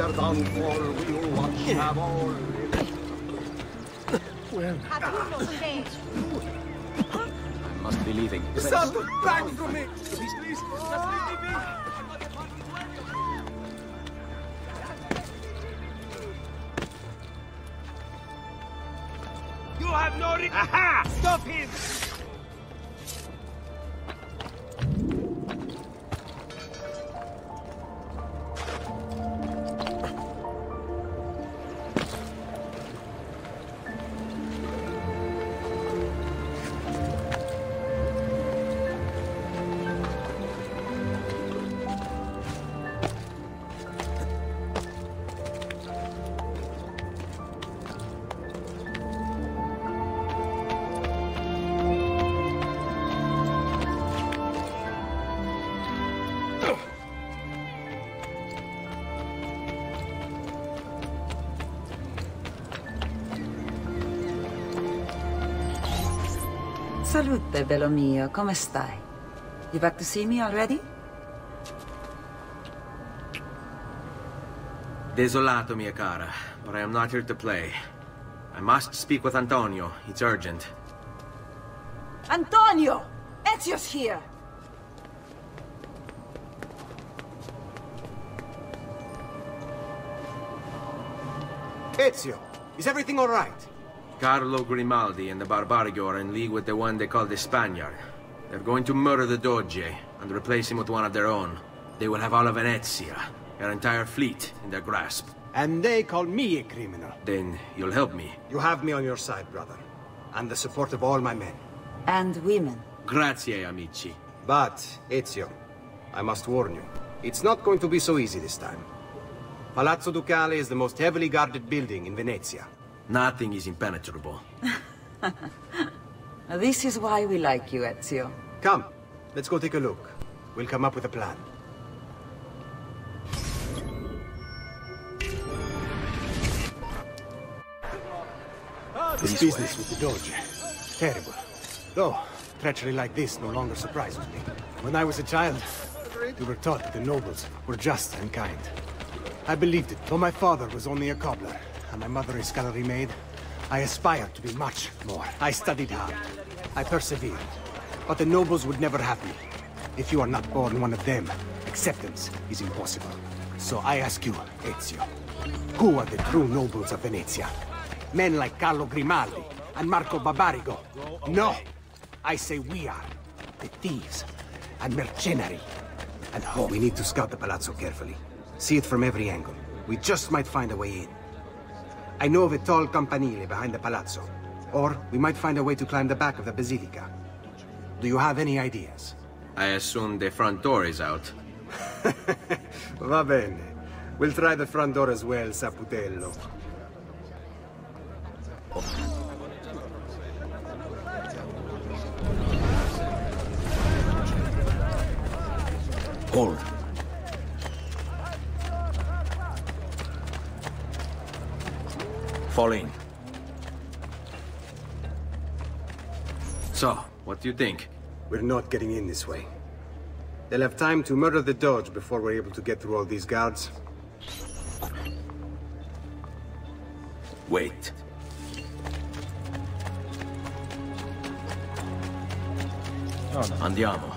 their downfall, we will watch them all. Well, I must be leaving. Something back from me! Please, please, just leave me be! You have no re- Aha! Stop him! Salute, bello mio. Come stai? You back to see me already? Desolato, mia cara, but I am not here to play. I must speak with Antonio. It's urgent. Antonio! Ezio's here! Ezio, is everything all right? Carlo Grimaldi and the Barbarigo are in league with the one they call the Spaniard. They're going to murder the Doge and replace him with one of their own. They will have all of Venezia, their entire fleet, in their grasp. And they call me a criminal. Then you'll help me. You have me on your side, brother. And the support of all my men. And women. Grazie, amici. But, Ezio, I must warn you. It's not going to be so easy this time. Palazzo Ducale is the most heavily guarded building in Venezia. Nothing is impenetrable. This is why we like you, Ezio. Come, let's go take a look. We'll come up with a plan. This business with the Doge. Terrible. Though, treachery like this no longer surprises me. When I was a child, we were taught that the nobles were just and kind. I believed it, though my father was only a cobbler, and my mother a scullery maid. I aspired to be much more. I studied hard. I persevered. But the nobles would never have me. If you are not born one of them, acceptance is impossible. So I ask you, Ezio, who are the true nobles of Venezia? Men like Carlo Grimaldi and Marco Barbarigo? No! I say we are. The thieves and mercenary. And we need to scout the palazzo carefully. See it from every angle. We just might find a way in. I know of a tall campanile behind the palazzo. Or we might find a way to climb the back of the basilica. Do you have any ideas? I assume the front door is out. Va bene. We'll try the front door as well, Saputello. Hold. Fall in. So, what do you think? We're not getting in this way. They'll have time to murder the Doge before we're able to get through all these guards. Wait. Andiamo.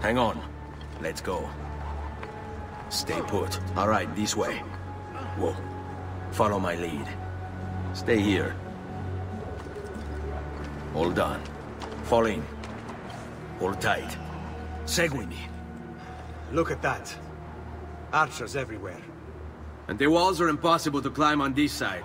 Hang on. Let's go. Stay put. All right, this way. Whoa. Follow my lead. Stay here. Hold on. Fall in. Hold tight. Seguimi. Look at that. Archers everywhere. And the walls are impossible to climb on this side.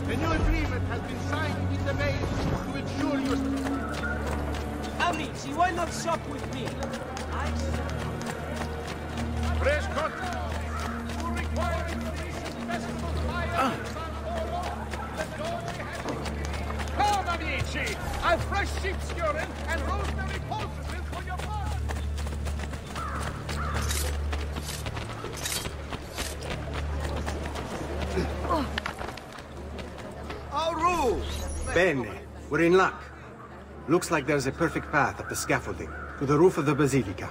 A new agreement has been signed with the maid to ensure your... Amici, why not shop with me? Fresh cut! You require increasing vegetables fire! Come, amici! A fresh sheep's urine and rosemary poultices for your blood! Bene. We're in luck. Looks like there's a perfect path up the scaffolding to the roof of the Basilica.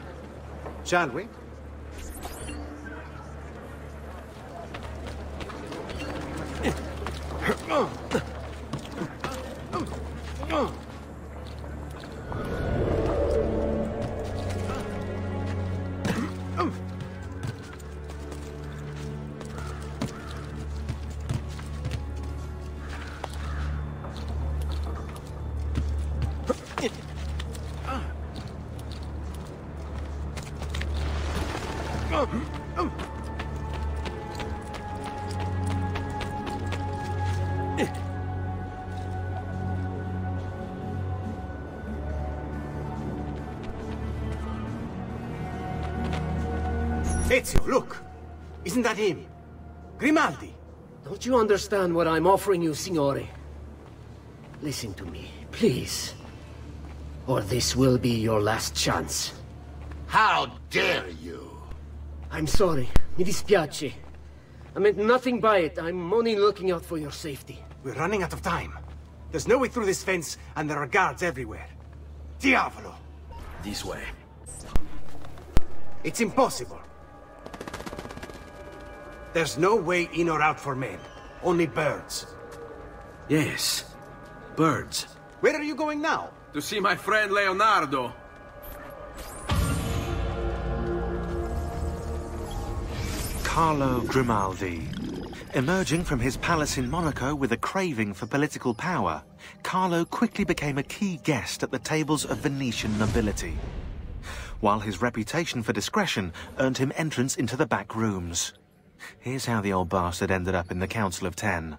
Shall we? Ezio, look! Isn't that him? Grimaldi! Don't you understand what I'm offering you, Signore? Listen to me, please. Or this will be your last chance. How dare you! I'm sorry. Mi dispiace. I meant nothing by it. I'm only looking out for your safety. We're running out of time. There's no way through this fence, and there are guards everywhere. Diavolo! This way. It's impossible. There's no way in or out for men. Only birds. Yes. Birds. Where are you going now? To see my friend Leonardo. Carlo Grimaldi. Emerging from his palace in Monaco with a craving for political power, Carlo quickly became a key guest at the tables of Venetian nobility, while his reputation for discretion earned him entrance into the back rooms. Here's how the old bastard ended up in the Council of Ten.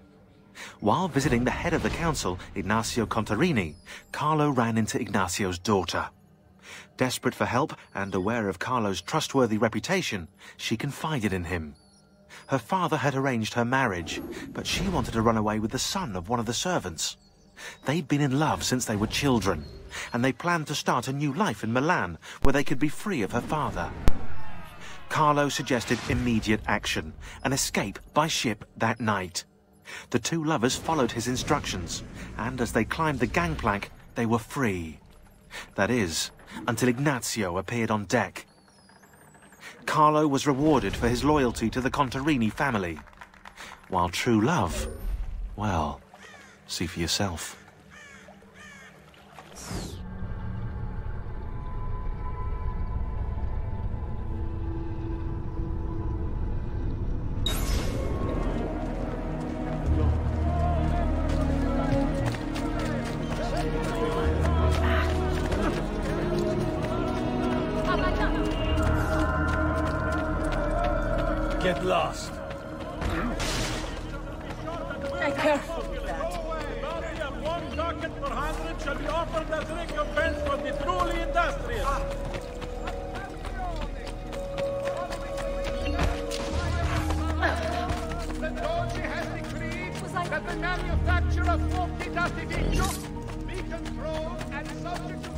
While visiting the head of the council, Ignazio Contarini, Carlo ran into Ignazio's daughter. Desperate for help and aware of Carlo's trustworthy reputation, she confided in him. Her father had arranged her marriage, but she wanted to run away with the son of one of the servants. They'd been in love since they were children, and they planned to start a new life in Milan, where they could be free of her father. Carlo suggested immediate action, an escape by ship that night. The two lovers followed his instructions, and as they climbed the gangplank, they were free. That is, until Ignazio appeared on deck. Carlo was rewarded for his loyalty to the Contarini family, while true love, well, see for yourself. Get lost. Be careful with that. Bounty of 1 ducat per 100 shall be offered as recompense for the truly industrious. The Doge has decreed that the manufacture of forti d'artificio be controlled and subject to...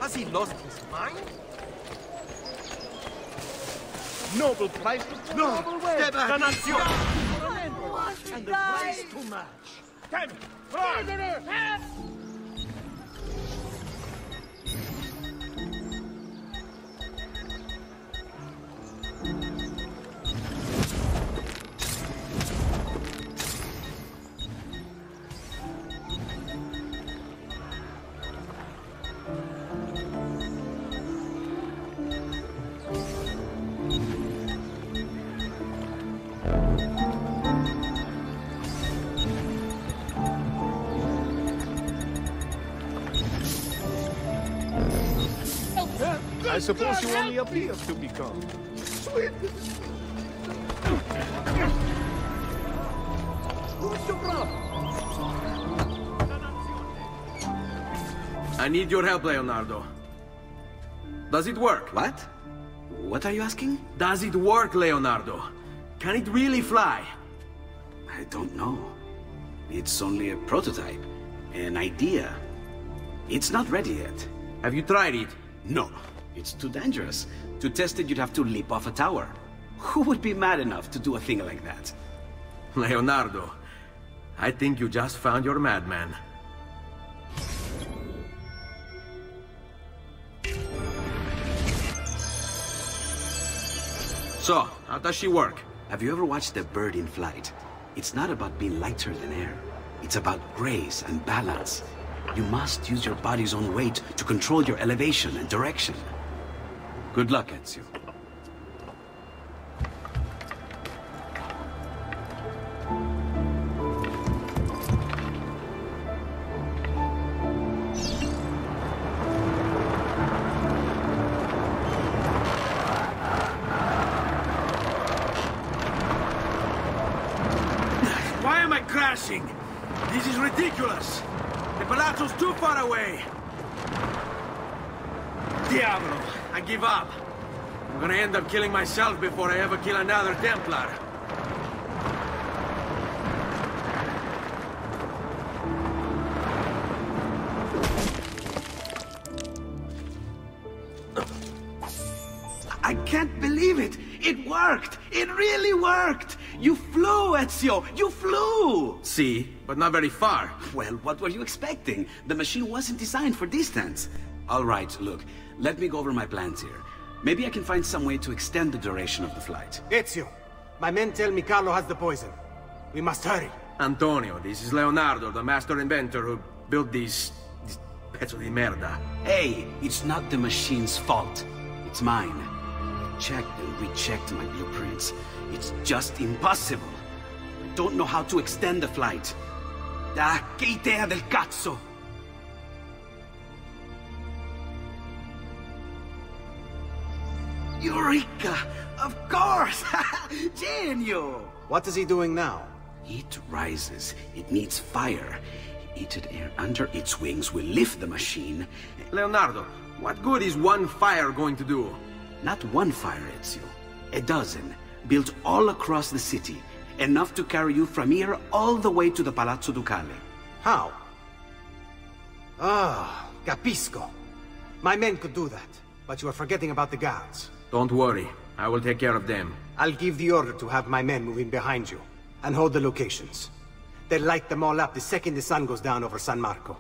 Has he lost his mind? Noble price, noble way. Step back. Danazio. And the price too much. Ten! Run! I suppose you only appear to be calm. Sweet. Who's your brother? I need your help, Leonardo. Does it work? What? What are you asking? Does it work, Leonardo? Can it really fly? I don't know. It's only a prototype, an idea. It's not ready yet. Have you tried it? No, it's too dangerous. To test it, you'd have to leap off a tower. Who would be mad enough to do a thing like that? Leonardo, I think you just found your madman. So, how does she work? Have you ever watched a bird in flight? It's not about being lighter than air. It's about grace and balance. You must use your body's own weight to control your elevation and direction. Good luck, Ezio. Why am I crashing? This is ridiculous. The palazzo's too far away. Diablo, I give up. I'm gonna end up killing myself before I ever kill another Templar. I can't believe it! It worked! It really worked! You flew, Ezio! You flew! See, but not very far. Well, what were you expecting? The machine wasn't designed for distance. All right, look, let me go over my plans here. Maybe I can find some way to extend the duration of the flight. Ezio, my men tell me Carlo has the poison. We must hurry. Antonio, this is Leonardo, the master inventor who built these pezzo di merda. Hey, it's not the machine's fault. It's mine. I checked and rechecked my blueprints. It's just impossible. I don't know how to extend the flight. Ah, che idea del cazzo! Eureka! Of course! Genio! What is he doing now? It rises. It needs fire. Heated air under its wings will lift the machine. Leonardo, what good is one fire going to do? Not one fire, Ezio. A dozen, built all across the city. Enough to carry you from here all the way to the Palazzo Ducale. How? Ah, capisco. My men could do that, but you are forgetting about the guards. Don't worry, I will take care of them. I'll give the order to have my men move in behind you. and hold the locations. They'll light them all up the second the sun goes down over San Marco.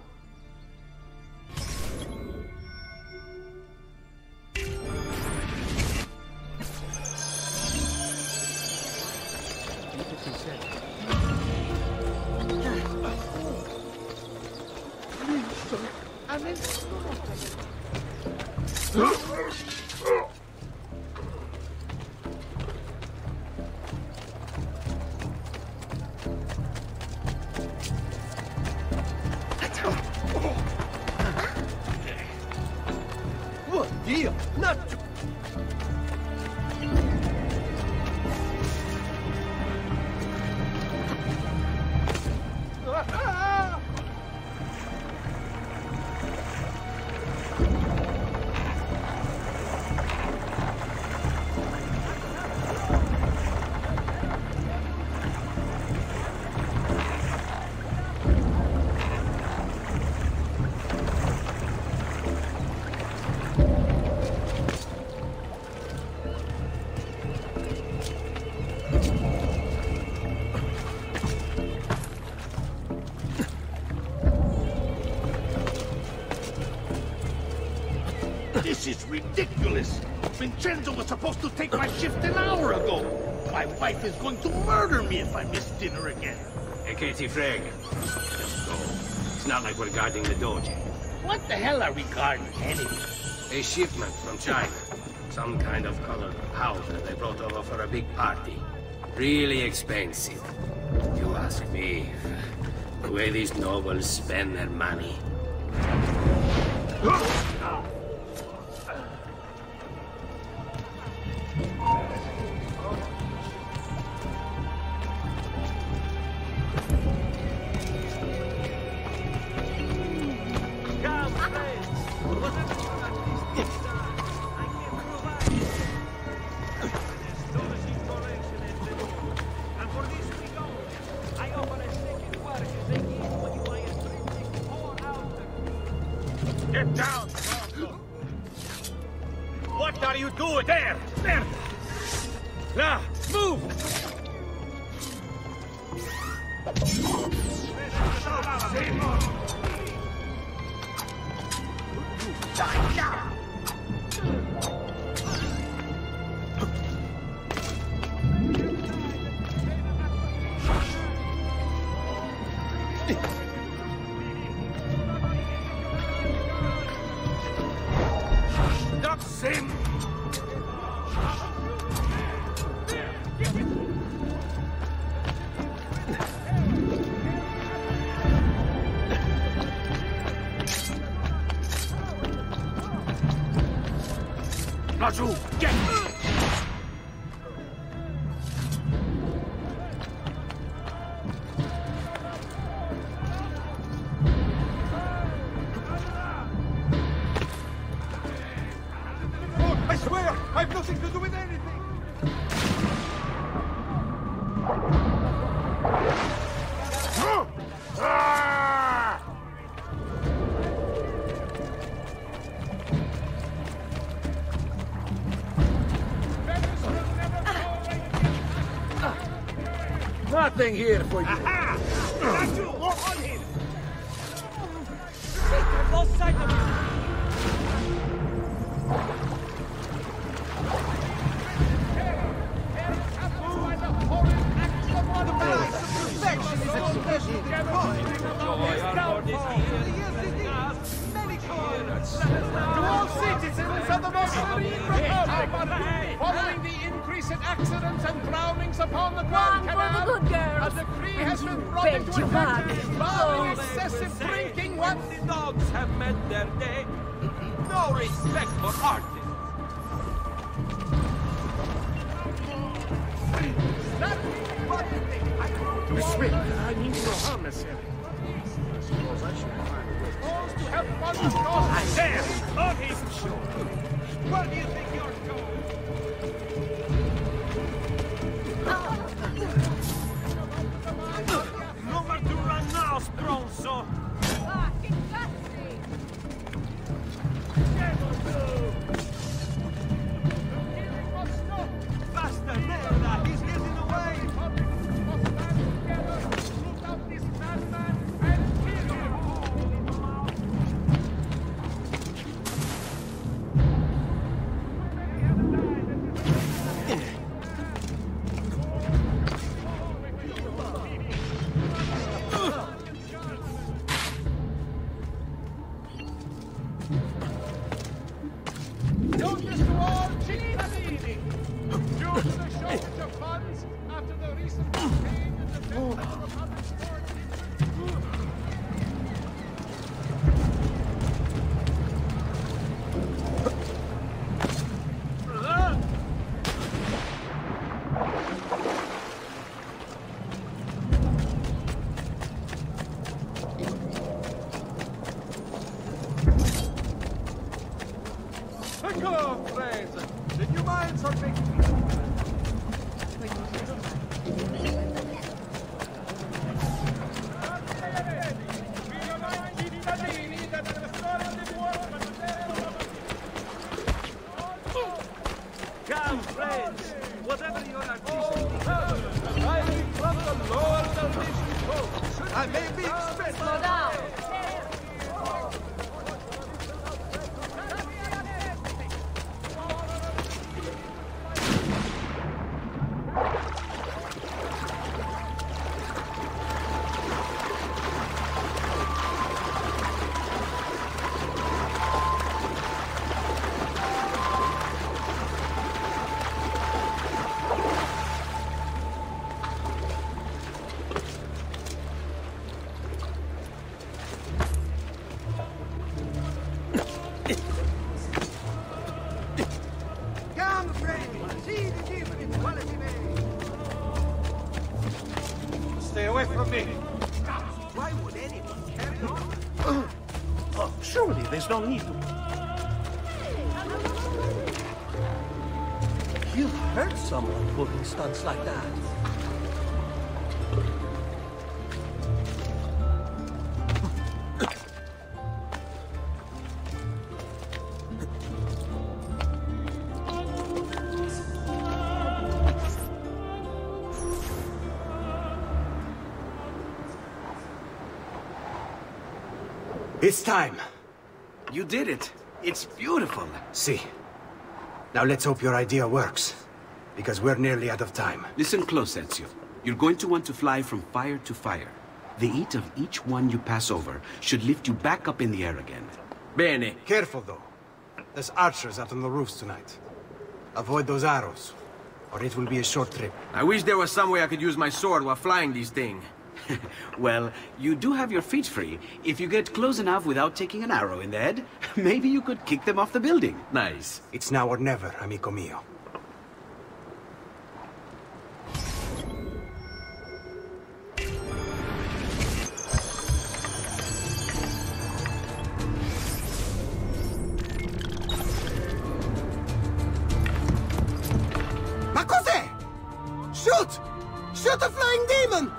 This is ridiculous! Vincenzo was supposed to take my shift an hour ago! My wife is going to murder me if I miss dinner again! Hey, Katie Freg. Just go. It's not like we're guarding the doge. What the hell are we guarding anyway? A shipment from China. Some kind of colored powder they brought over for a big party. Really expensive. You ask me. The way these nobles spend their money. Get down! What are you doing? There! There! Now, move! Laggiù! Get! I swear, I've nothing to do with anything! Nothing here for you. Aha! Laggiù! On him! Shit, I've lost sight of him. To all citizens of the Montreal Republic, following the increase in accidents and drownings upon the Grand Canal, for the good girls. a decree has been brought into effect barring excessive drinking once the dogs have met their day. No respect for artists. Miss Smith, I mean no harm necessary. I suppose I should find a way. Supposed to have fun with cause. There! On him! Where do you think you're going? Nowhere to run now, stronzo! Faster, merda! He's getting away! giants are making Come, friends! Whatever your artisan rising from the lower Dalmatian coast. I may be expensive. Slow down. Stay away from me. Why would anyone carry on? Oh, surely there's no need to. You've hurt someone pulling stunts like that. It's time. You did it. It's beautiful. See. Now let's hope your idea works. Because we're nearly out of time. Listen close, Ezio. You're going to want to fly from fire to fire. The heat of each one you pass over should lift you back up in the air again. Bene. Careful, though. There's archers out on the roofs tonight. Avoid those arrows, or it will be a short trip. I wish there was some way I could use my sword while flying these things. Well, you do have your feet free. If you get close enough without taking an arrow in the head, maybe you could kick them off the building. Nice. It's now or never, amico mio. Ma cos'è? Shoot! Shoot a flying demon!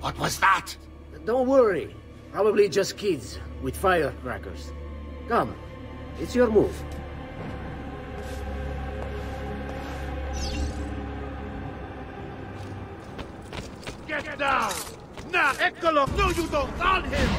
What was that? Don't worry. Probably just kids with firecrackers. Come, it's your move. Get down! Now, Eccolo! No, you don't! On him!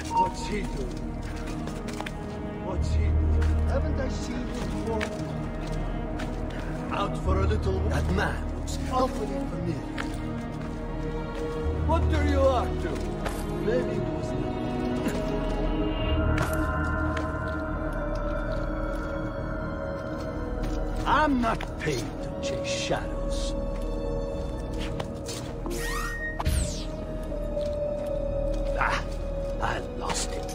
What's he doing? What's he doing? Haven't I seen him before? Out for a little... That man looks awfully familiar. What are you up to? Maybe it was... I'm not paid to chase shadows. I lost it.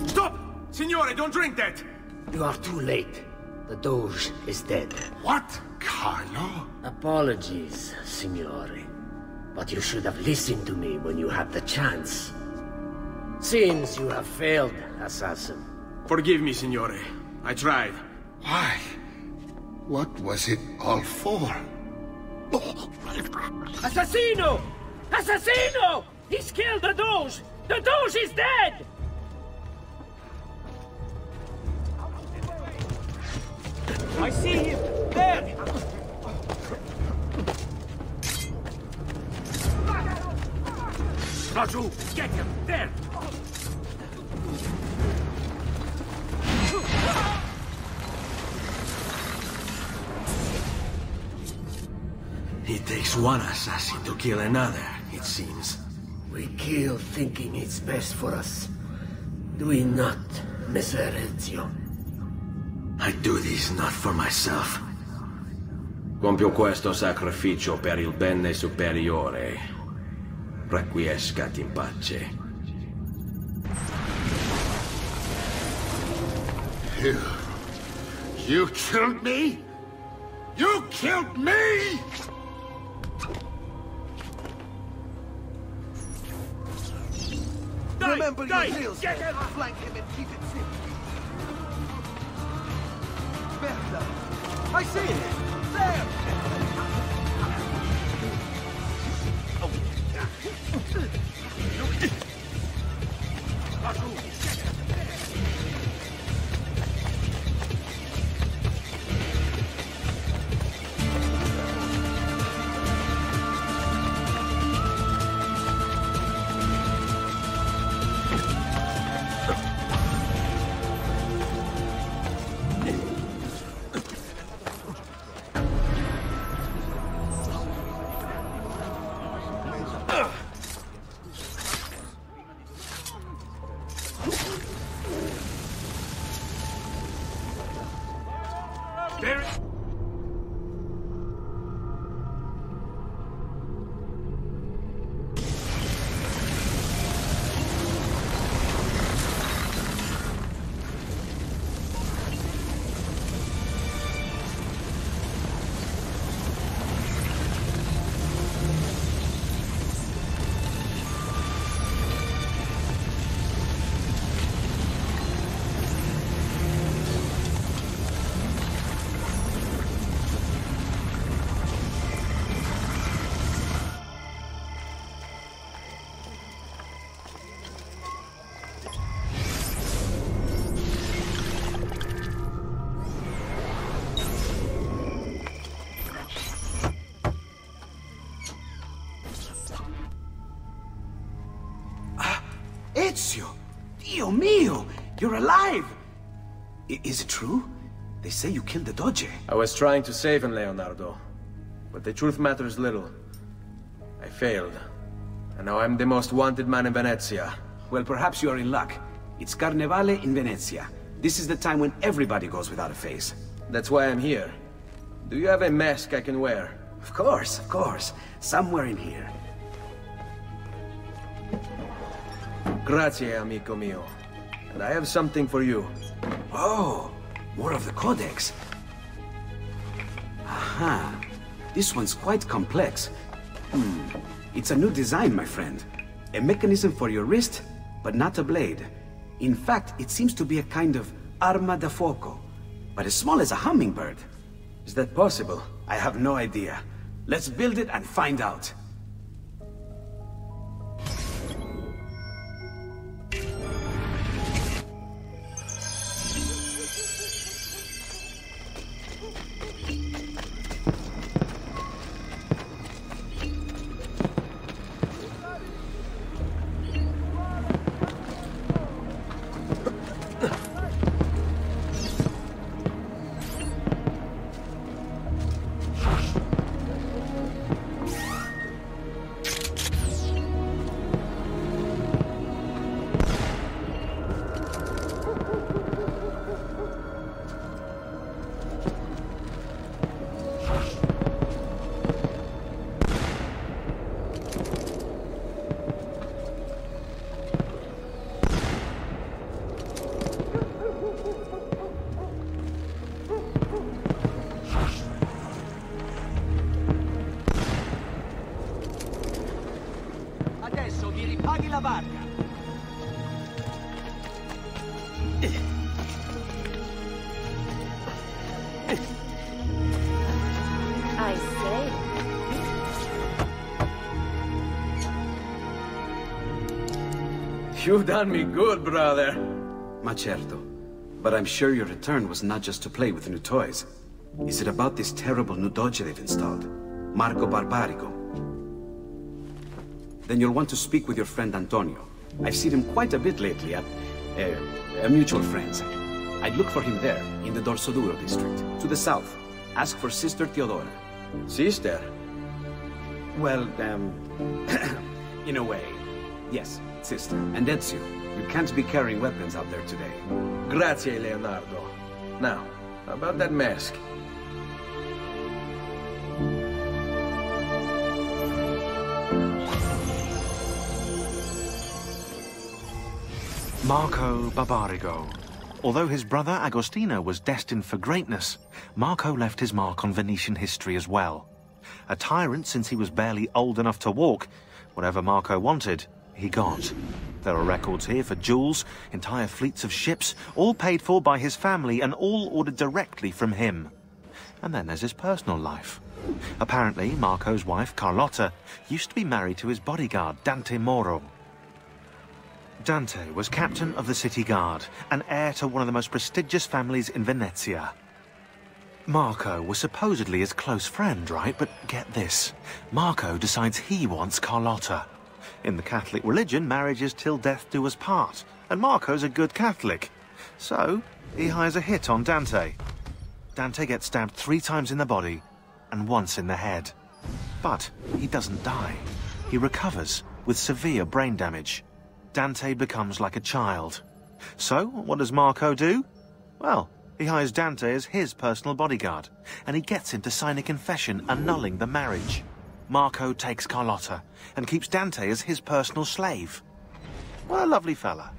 Stop! Signore, don't drink that! You are too late. The Doge is dead. What? Carlo? Apologies, Signore. But you should have listened to me when you had the chance. Seems you have failed, assassin. Forgive me, Signore. I tried. Why? What was it all for? Assassino! Assassino! He's killed the Doge! The Doge is dead! I see him! There! Raju, get him! There! It takes one assassin to kill another, it seems. We kill thinking it's best for us. Do we not, Messer Ezio? I do this not for myself. Compio questo sacrificio per il bene superiore. Requiescat in pace. You killed me? You killed me? Remember your heels. Get him! Flank him and keep it simple. Merda! I see it! There! Ezio! Dio mio! You're alive! Is it true? They say you killed the Doge. I was trying to save him, Leonardo. But the truth matters little. I failed. And now I'm the most wanted man in Venezia. Well, perhaps you are in luck. It's Carnevale in Venezia. This is the time when everybody goes without a face. That's why I'm here. Do you have a mask I can wear? Of course, of course. Somewhere in here. Grazie, amico mio. And I have something for you. Oh, more of the Codex. Aha. This one's quite complex. It's a new design, my friend. A mechanism for your wrist, but not a blade. In fact, it seems to be a kind of arma da fuoco, but as small as a hummingbird. Is that possible? I have no idea. Let's build it and find out. I say. You've done me good, brother. Ma certo. But I'm sure your return was not just to play with new toys. Is it about this terrible new doge they've installed? Marco Barbarigo? Then you'll want to speak with your friend Antonio. I've seen him quite a bit lately at... mutual friends. I'd look for him there, in the Dorso Duro district, to the south. Ask for Sister Teodora. Sister? Well, in a way. Yes, sister. And Ezio, you can't be carrying weapons out there today. Grazie, Leonardo. Now, about that mask. Marco Barbarigo. Although his brother Agostino was destined for greatness, Marco left his mark on Venetian history as well. A tyrant since he was barely old enough to walk, whatever Marco wanted, he got. There are records here for jewels, entire fleets of ships, all paid for by his family and all ordered directly from him. And then there's his personal life. Apparently, Marco's wife, Carlotta, used to be married to his bodyguard, Dante Moro. Dante was captain of the city guard, and heir to one of the most prestigious families in Venezia. Marco was supposedly his close friend, right? But get this, Marco decides he wants Carlotta. In the Catholic religion, marriage is till death do us part, and Marco's a good Catholic. So, he hires a hit on Dante. Dante gets stabbed 3 times in the body, and once in the head. But he doesn't die. He recovers, with severe brain damage. Dante becomes like a child. So, what does Marco do? Well, he hires Dante as his personal bodyguard, and he gets him to sign a confession annulling the marriage. Marco takes Carlotta, and keeps Dante as his personal slave. What a lovely fella.